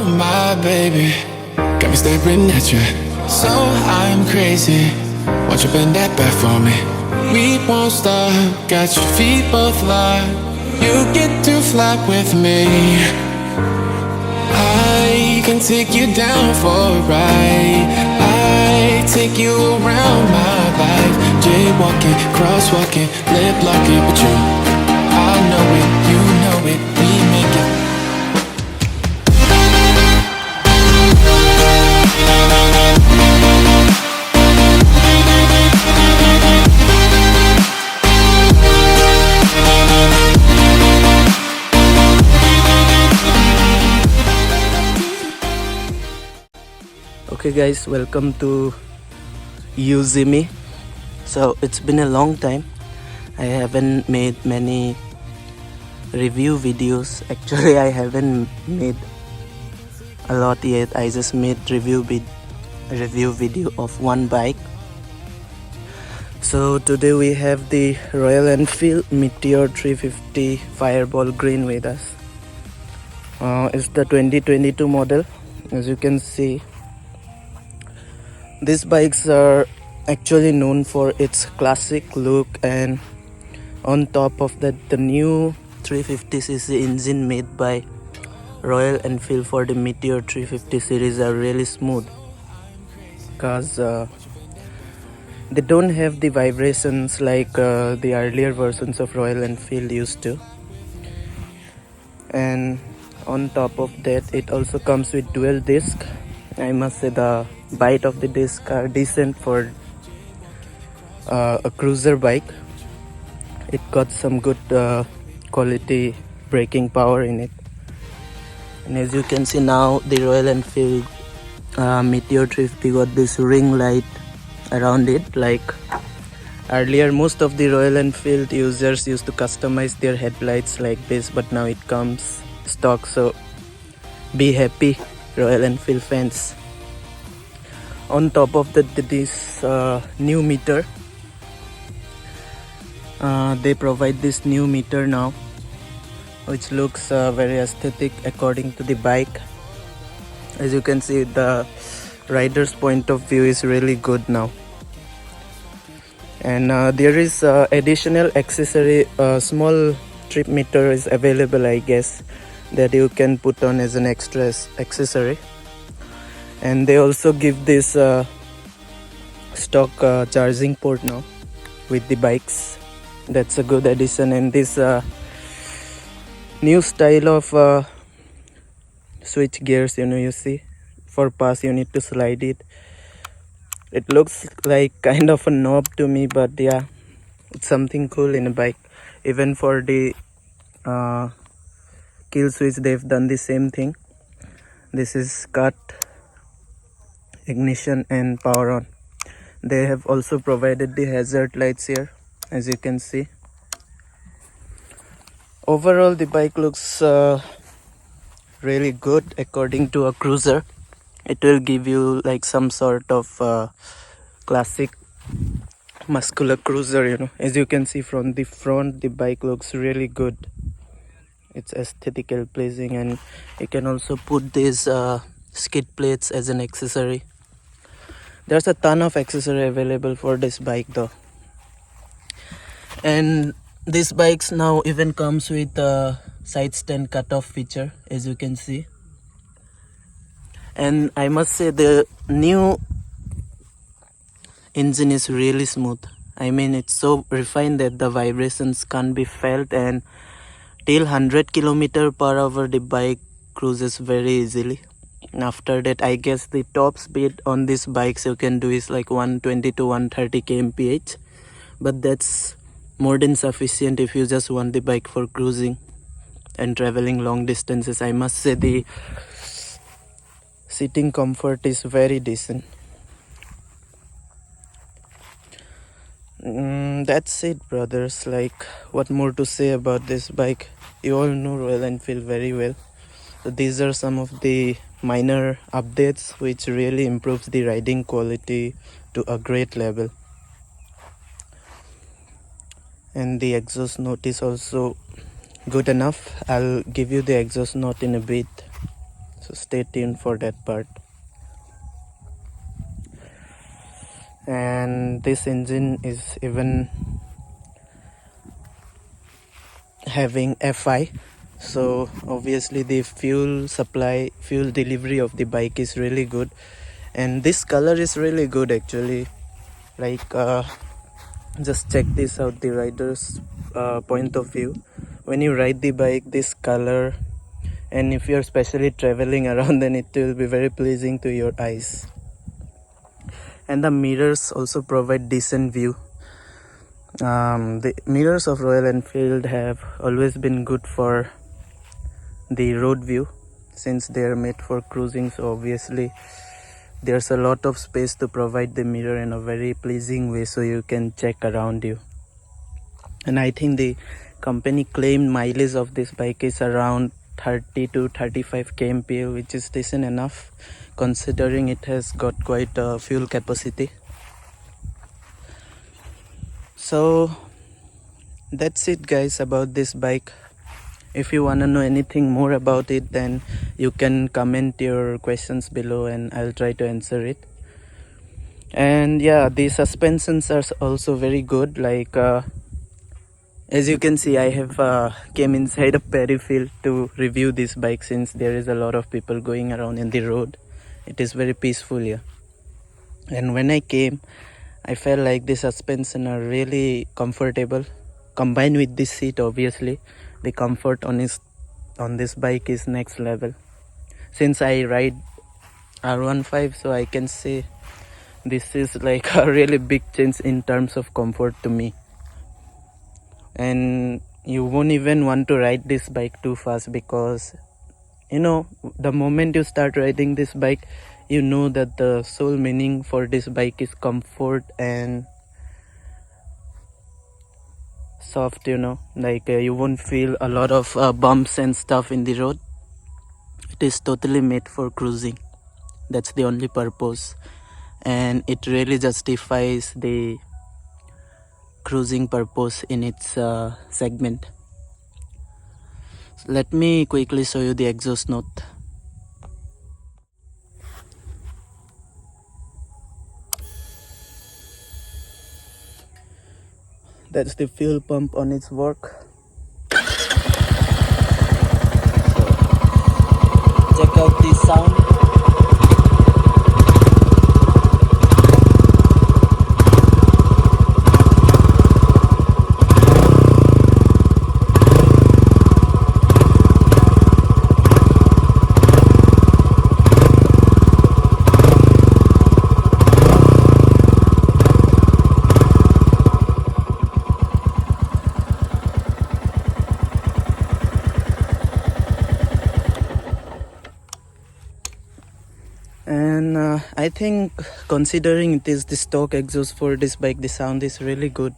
around, my baby. Got me staring at you, so I'm crazy. Won't you bend that back for me? We won't stop, got your feet both locked. You get to fly with me. I can take you down for a ride. I take you around my life. Jaywalking, crosswalking, lip locking. But you, I know it, you know it, we make it. Okay guys, welcome to Me. So it's been a long time. I haven't made many review videos. Actually, I haven't made a lot yet. I just made review video of one bike. So today we have the Royal Enfield Meteor 350 Fireball Green with us. It's the 2022 model. As you can see, these bikes are actually known for its classic look, and on top of that, the new 350cc engine made by Royal Enfield for the Meteor 350 series are really smooth, because they don't have the vibrations like the earlier versions of Royal Enfield used to. And on top of that, it also comes with dual disc. I must say the bite of the disc are decent for a cruiser bike. It got some good quality braking power in it. And as you can see now, the Royal Enfield Meteor 350 got this ring light around it. Like earlier, most of the Royal Enfield users used to customize their headlights like this, but now it comes stock. So be happy, Royal Enfield fans. On top of that, this new meter, they provide this new meter now, which looks very aesthetic according to the bike. As you can see, the rider's point of view is really good now. And there is additional accessory, small trip meter is available, I guess, that you can put on as an extra accessory. And they also give this stock charging port now with the bikes. That's a good addition. And this new style of switch gears, you see, for pass you need to slide it. It looks like kind of a knob to me, but yeah, it's something cool in a bike. Even for the kill switch, they've done the same thing. This is cut, ignition and power on. They have also provided the hazard lights here, as you can see. Overall, the bike looks really good according to a cruiser. It will give you like some sort of classic muscular cruiser, As you can see from the front, the bike looks really good. It's aesthetical pleasing, and you can also put these skid plates as an accessory. There's a ton of accessory available for this bike though. And these bikes now even comes with a side stand cutoff feature, as you can see. And I must say the new engine is really smooth. I mean, it's so refined that the vibrations can't be felt, and till 100 km/h the bike cruises very easily. After that, I guess the top speed on these bikes you can do is like 120 to 130 kmph, but that's more than sufficient if you just want the bike for cruising and traveling long distances. I must say the seating comfort is very decent. That's it, brothers. Like, what more to say about this bike? You all know Royal Enfield very well. So these are some of the minor updates which really improves the riding quality to a great level. And the exhaust note is also good enough. I'll give you the exhaust note in a bit. so stay tuned for that part. And this engine is even having FI, so obviously the fuel delivery of the bike is really good, and this color is really good actually. Like just check this out, the rider's point of view. When you ride the bike, this color, and if you're especially traveling around, then it will be very pleasing to your eyes. And the mirrors also provide decent view. The mirrors of Royal Enfield have always been good for the road view, since they are made for cruising, so obviously there's a lot of space to provide the mirror in a very pleasing way so you can check around you. And I think the company claimed mileage of this bike is around 30 to 35 kmph, which is decent enough considering it has got quite a fuel capacity. So that's it guys about this bike. If you want to know anything more about it, then you can comment your questions below and I'll try to answer it. And yeah, the suspensions are also very good. Like as you can see, I have came inside a paddy field to review this bike, since there is a lot of people going around in the road. It is very peaceful here. And when I came, I felt like the suspension are really comfortable. Combined with this seat, obviously, the comfort on this bike is next level. Since I ride R15, so I can say this is like a really big change in terms of comfort to me. And you won't even want to ride this bike too fast, because you know, the moment you start riding this bike, you know that the sole meaning for this bike is comfort and soft, you know, like you won't feel a lot of bumps and stuff in the road. It is totally made for cruising. That's the only purpose, and it really justifies the cruising purpose in its segment. So let me quickly show you the exhaust note. That's the fuel pump on its work. So check out the sound. And I think, considering it is the stock exhaust for this bike, the sound is really good.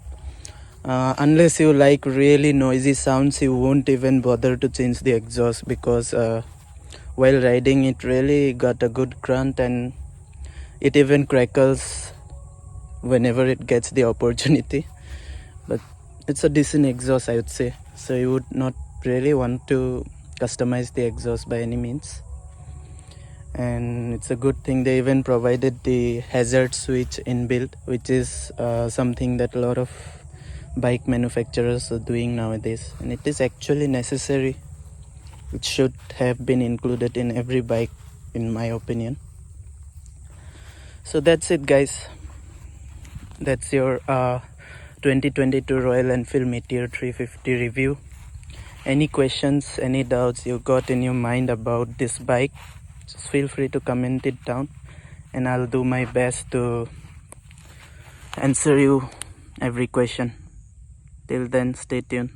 Unless you like really noisy sounds, you won't even bother to change the exhaust, because while riding it really got a good grunt, and it even crackles whenever it gets the opportunity. But it's a decent exhaust, I would say, so you would not really want to customize the exhaust by any means. And it's a good thing they even provided the hazard switch inbuilt, which is something that a lot of bike manufacturers are doing nowadays, and it is actually necessary. It should have been included in every bike, in my opinion. So that's it guys, that's your 2022 Royal Enfield Meteor 350 review. Any questions, any doubts you got in your mind about this bike, just feel free to comment it down, and I'll do my best to answer you every question. Till then, stay tuned.